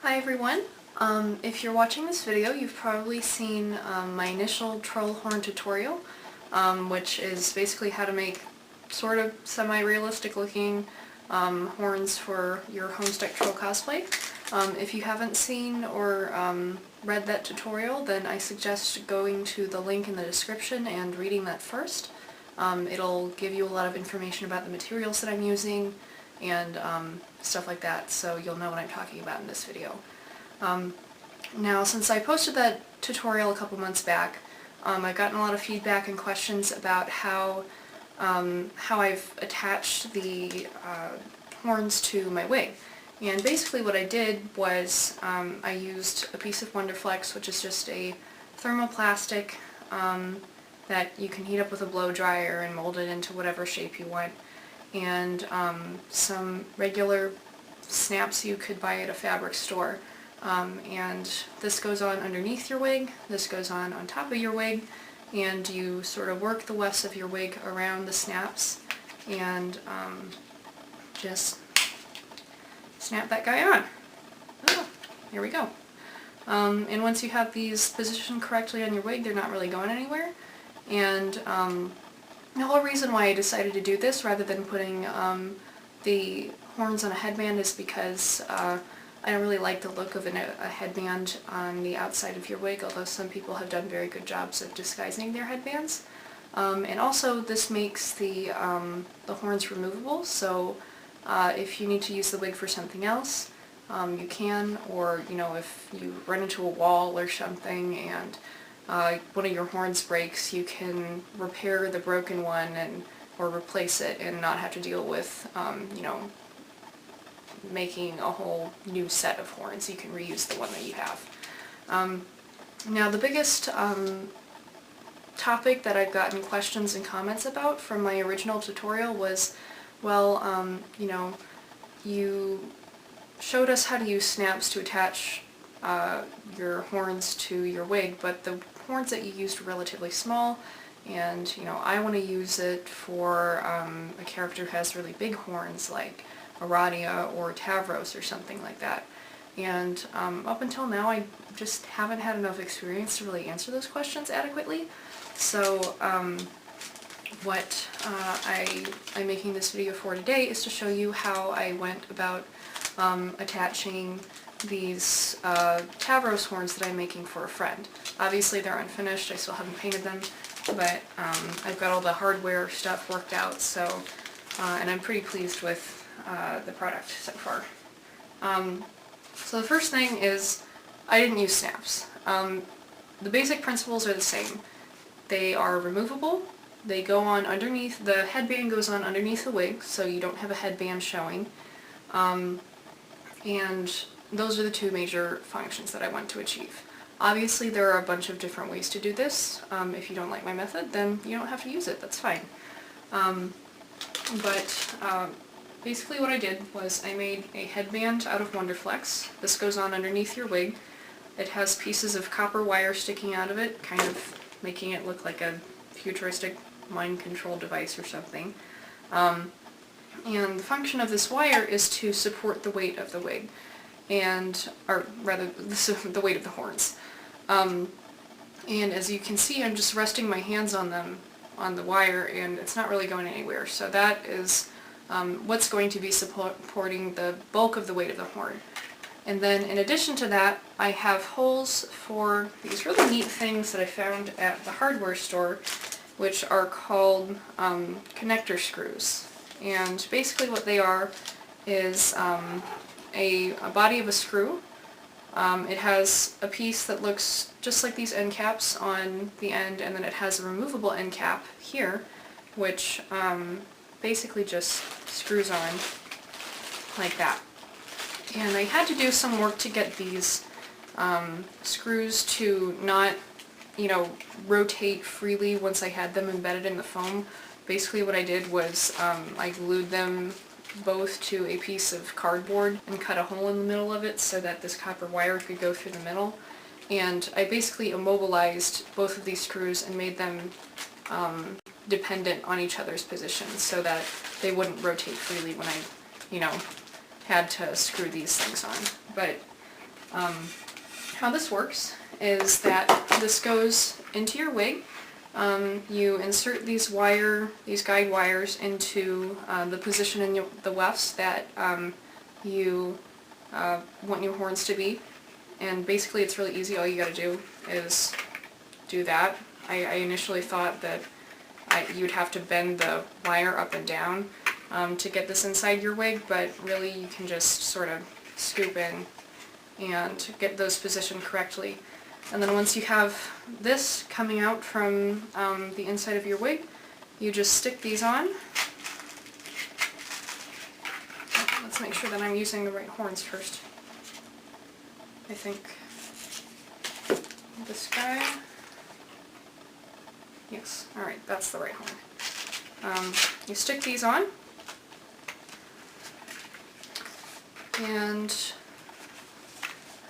Hi everyone. If you're watching this video, you've probably seen my initial troll horn tutorial, which is basically how to make sort of semi-realistic looking horns for your Homestuck troll cosplay. If you haven't seen or read that tutorial, then I suggest going to the link in the description and reading that first. It'll give you a lot of information about the materials that I'm using and stuff like that, so you'll know what I'm talking about in this video. Now, since I posted that tutorial a couple months back, I've gotten a lot of feedback and questions about how I've attached the horns to my wig. And basically what I did was I used a piece of Wonderflex, which is just a thermoplastic that you can heat up with a blow dryer and mold it into whatever shape you want, and some regular snaps you could buy at a fabric store. And this goes on underneath your wig, this goes on top of your wig, and you sort of work the wefts of your wig around the snaps and just snap that guy on. Oh, here we go. And once you have these positioned correctly on your wig, they're not really going anywhere. And the whole reason why I decided to do this rather than putting the horns on a headband is because I don't really like the look of a headband on the outside of your wig, although some people have done very good jobs of disguising their headbands. And also this makes the horns removable, so if you need to use the wig for something else, you can, or if you run into a wall or something and one of your horns breaks, you can repair the broken one or replace it and not have to deal with making a whole new set of horns. You can reuse the one that you have. Now the biggest topic that I've gotten questions and comments about from my original tutorial was, well, you showed us how to use snaps to attach your horns to your wig, but the horns that you used were relatively small, and I want to use it for a character who has really big horns like Aradia or Tavros or something like that. And up until now I just haven't had enough experience to really answer those questions adequately. So what I'm making this video for today is to show you how I went about attaching these Tavros horns that I'm making for a friend. Obviously they're unfinished, I still haven't painted them, but I've got all the hardware stuff worked out, so and I'm pretty pleased with the product so far. So the first thing is I didn't use snaps. The basic principles are the same. They are removable, they go on underneath, the headband goes on underneath the wig so you don't have a headband showing, and those are the two major functions that I want to achieve. Obviously there are a bunch of different ways to do this. If you don't like my method, then you don't have to use it, that's fine. Basically what I did was I made a headband out of Wonderflex. This goes on underneath your wig. It has pieces of copper wire sticking out of it, kind of making it look like a futuristic mind control device or something. And the function of this wire is to support the weight of the wig, or rather the weight of the horns. And as you can see, I'm just resting my hands on them, on the wire, and it's not really going anywhere. So that is what's going to be supporting the bulk of the weight of the horn. And then in addition to that, I have holes for these really neat things that I found at the hardware store, which are called connector screws. And basically what they are is a body of a screw. It has a piece that looks just like these end caps on the end, and then it has a removable end cap here, which basically just screws on like that. And I had to do some work to get these screws to not, rotate freely once I had them embedded in the foam. Basically what I did was I glued them both to a piece of cardboard and cut a hole in the middle of it so that this copper wire could go through the middle. And I basically immobilized both of these screws and made them dependent on each other's positions so that they wouldn't rotate freely when I, had to screw these things on. But How this works is that this goes into your wig. You insert these guide wires into the position in the wefts that you want your horns to be. And basically it's really easy. All you gotta do is do that. I initially thought that you'd have to bend the wire up and down to get this inside your wig, but really you can just sort of scoop in and get those positioned correctly. And then once you have this coming out from the inside of your wig, you just stick these on. Let's make sure that I'm using the right horns first. I think this guy. Yes, alright, that's the right horn. You stick these on, and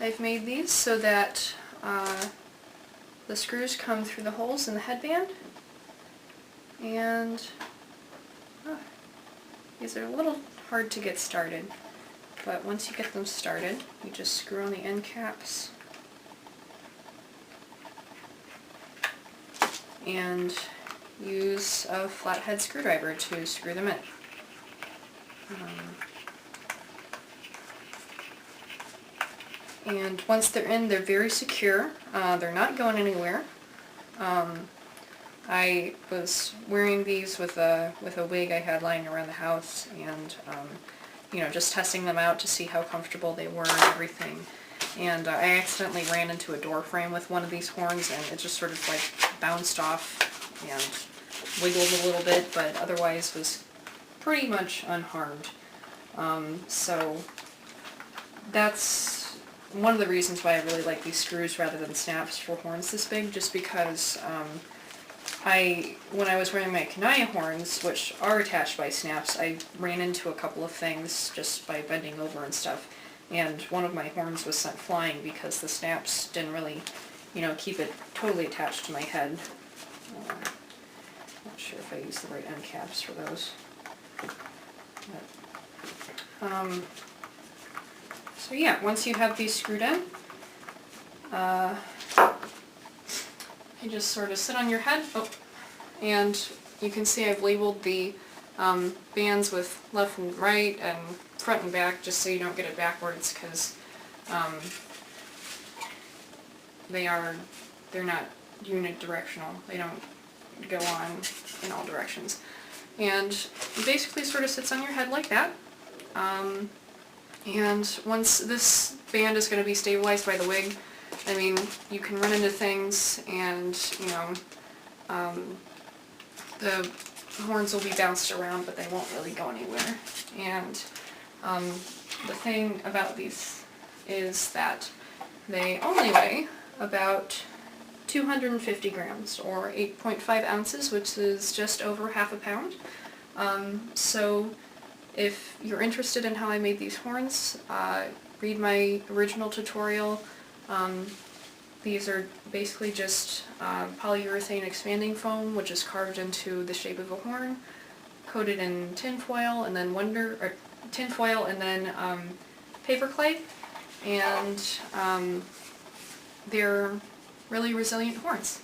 I've made these so that the screws come through the holes in the headband, and these are a little hard to get started, but once you get them started, you just screw on the end caps and use a flathead screwdriver to screw them in. And once they're in, they're very secure. They're not going anywhere. I was wearing these with a wig I had lying around the house, and you know, just testing them out to see how comfortable they were and everything. And I accidentally ran into a door frame with one of these horns, and it just sort of like bounced off and wiggled a little bit, but otherwise was pretty much unharmed. So that's one of the reasons why I really like these screws rather than snaps for horns this big, just because when I was wearing my Kanaya horns, which are attached by snaps, I ran into a couple of things just by bending over and stuff. And one of my horns was sent flying because the snaps didn't really, you know, keep it totally attached to my head. Not sure if I used the right end caps for those. But, so yeah, once you have these screwed in, you just sort of sit on your head. Oh, and you can see I've labeled the bands with left and right and front and back, just so you don't get it backwards, because they're not unidirectional. They don't go on in all directions. And it basically sort of sits on your head like that. And once this band is going to be stabilized by the wig, I mean, you can run into things and, you know, the horns will be bounced around, but they won't really go anywhere. And the thing about these is that they only weigh about 250 grams, or 8.5 ounces, which is just over half a pound. So if you're interested in how I made these horns, read my original tutorial. These are basically just polyurethane expanding foam, which is carved into the shape of a horn, coated in tin foil, and then paper clay, and they're really resilient horns.